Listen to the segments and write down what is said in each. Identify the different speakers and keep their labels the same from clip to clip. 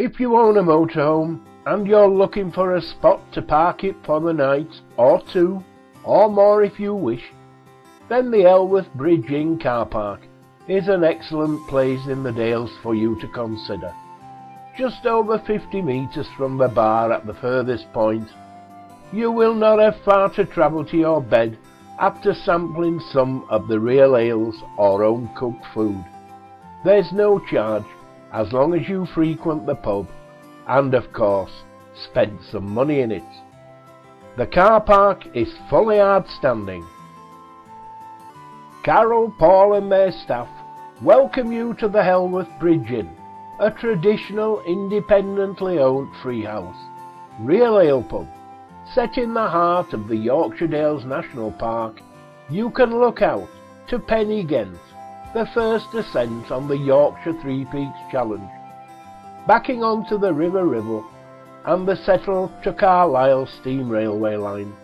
Speaker 1: If you own a motorhome and you're looking for a spot to park it for the night, or two, or more if you wish, then the Helwith Bridge Inn car park is an excellent place in the Dales for you to consider. Just over 50 metres from the bar at the furthest point, you will not have far to travel to your bed after sampling some of the real ales or home-cooked food. There's no charge as long as you frequent the pub and, of course, spend some money in it. The car park is fully hard standing. Carol, Paul and their staff welcome you to the Helwith Bridge Inn, a traditional independently owned free house, real ale pub. Set in the heart of the Yorkshire Dales National Park, you can look out to Penny Ghent, the first ascent on the Yorkshire Three Peaks Challenge, backing onto the River Ribble and the Settle to Carlisle steam railway line.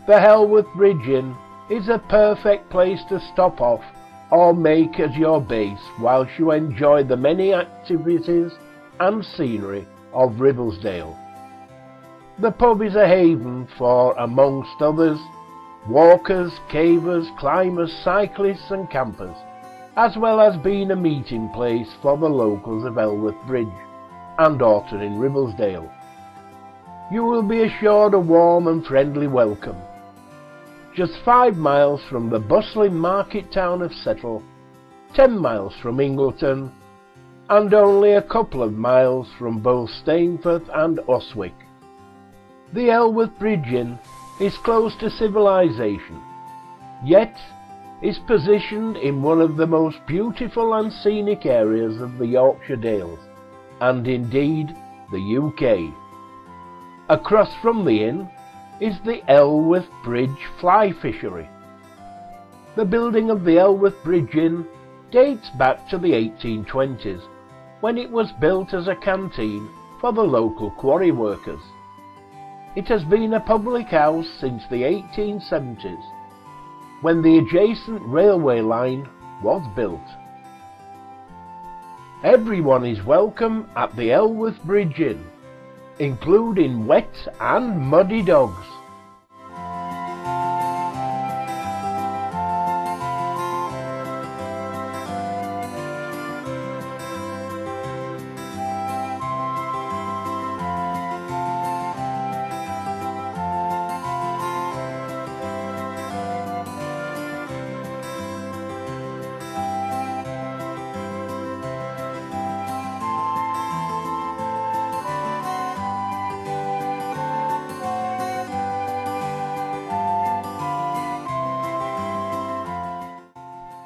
Speaker 1: The Helwith Bridge Inn is a perfect place to stop off or make as your base whilst you enjoy the many activities and scenery of Ribblesdale. The pub is a haven for, amongst others, walkers, cavers, climbers, cyclists and campers, as well as being a meeting place for the locals of Helwith Bridge and Horton in Ribblesdale. You will be assured a warm and friendly welcome. Just 5 miles from the bustling market town of Settle, 10 miles from Ingleton, and only a couple of miles from both Stainforth and Oswick. The Helwith Bridge Inn is close to civilization, yet is positioned in one of the most beautiful and scenic areas of the Yorkshire Dales, and indeed the UK. Across from the inn is the Helwith Bridge Fly Fishery. The building of the Helwith Bridge Inn dates back to the 1820s, when it was built as a canteen for the local quarry workers. It has been a public house since the 1870s, when the adjacent railway line was built. Everyone is welcome at the Helwith Bridge Inn, including wet and muddy dogs.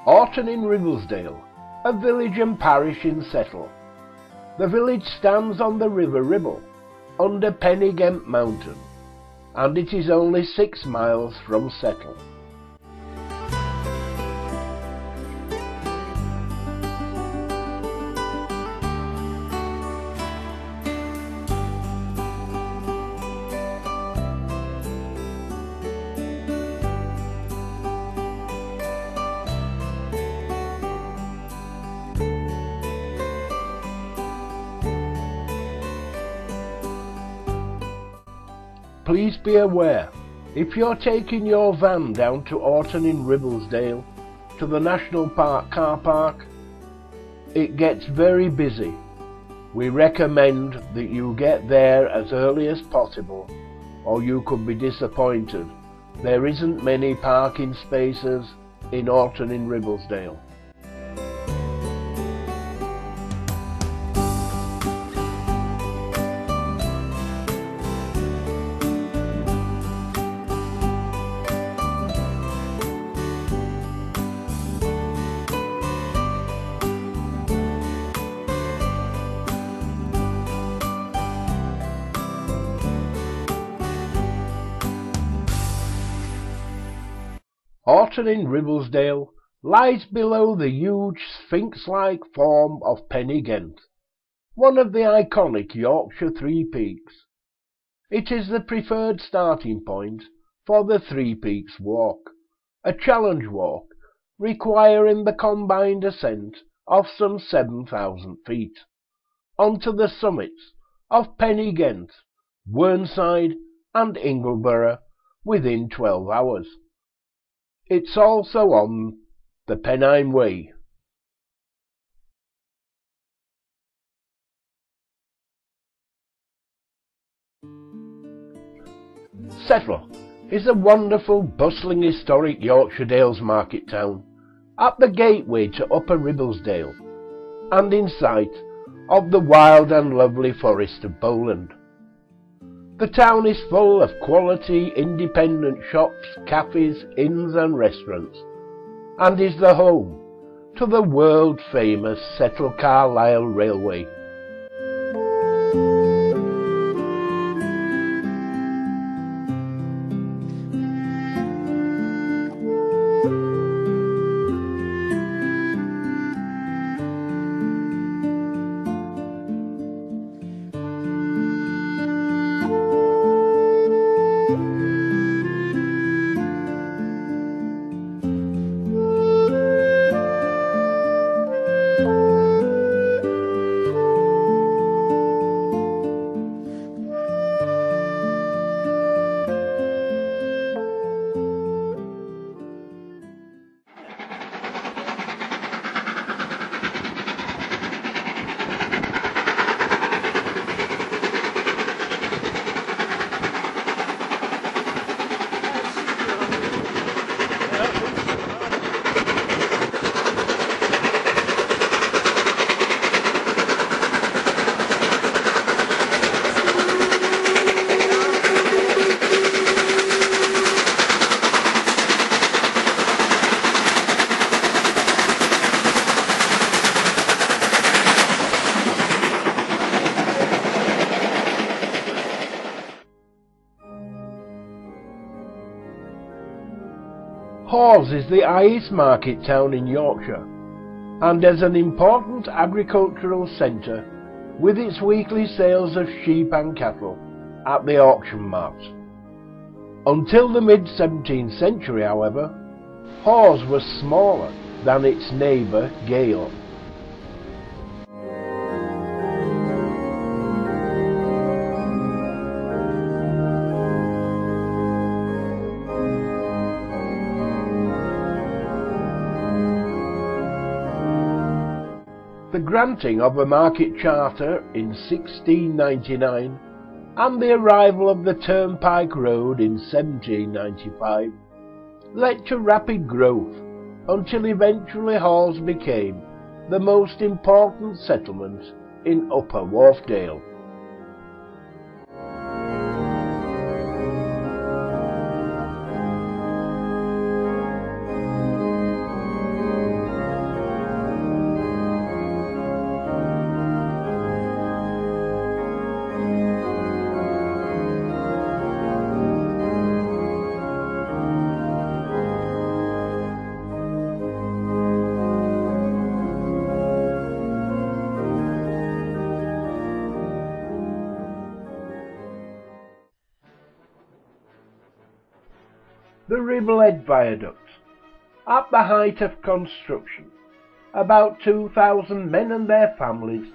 Speaker 1: Horton in Ribblesdale, a village and parish in Settle. The village stands on the River Ribble, under Penny Ghent Mountain, and it is only 6 miles from Settle. Please be aware, if you're taking your van down to Horton in Ribblesdale to the National Park car park, it gets very busy. We recommend that you get there as early as possible, or you could be disappointed. There isn't many parking spaces in Horton in Ribblesdale. Horton in Ribblesdale lies below the huge sphinx-like form of Penny Ghent, one of the iconic Yorkshire Three Peaks. It is the preferred starting point for the Three Peaks Walk, a challenge walk requiring the combined ascent of some 7,000 feet. onto the summits of Pen-y-Ghent, Whernside and Ingleborough within 12 hours. It's also on the Pennine Way. Settle is a wonderful, bustling, historic Yorkshire Dales market town at the gateway to Upper Ribblesdale and in sight of the wild and lovely forest of Bowland. The town is full of quality independent shops, cafes, inns and restaurants, and is the home to the world-famous Settle Carlisle Railway. Hawes is the highest market town in Yorkshire and is an important agricultural centre with its weekly sales of sheep and cattle at the auction mart. Until the mid-17th century, however, Hawes was smaller than its neighbour Gale. The granting of a market charter in 1699 and the arrival of the Turnpike Road in 1795 led to rapid growth until eventually Hawes became the most important settlement in Upper Wharfdale. The Ribblesdale Viaduct. At the height of construction, about 2,000 men and their families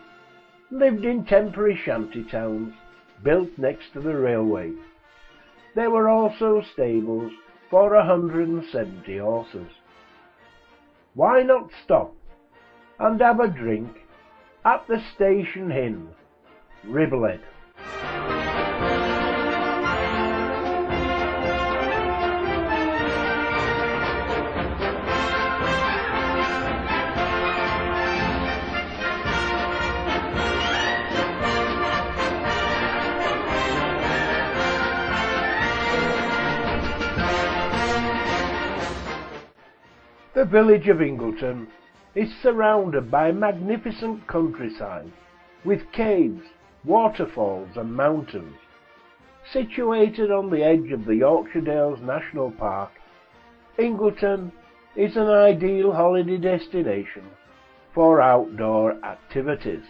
Speaker 1: lived in temporary shanty towns built next to the railway. There were also stables for 170 horses. Why not stop and have a drink at the station inn, Ribblesdale? The village of Ingleton is surrounded by a magnificent countryside with caves, waterfalls and mountains. Situated on the edge of the Yorkshire Dales National Park, Ingleton is an ideal holiday destination for outdoor activities.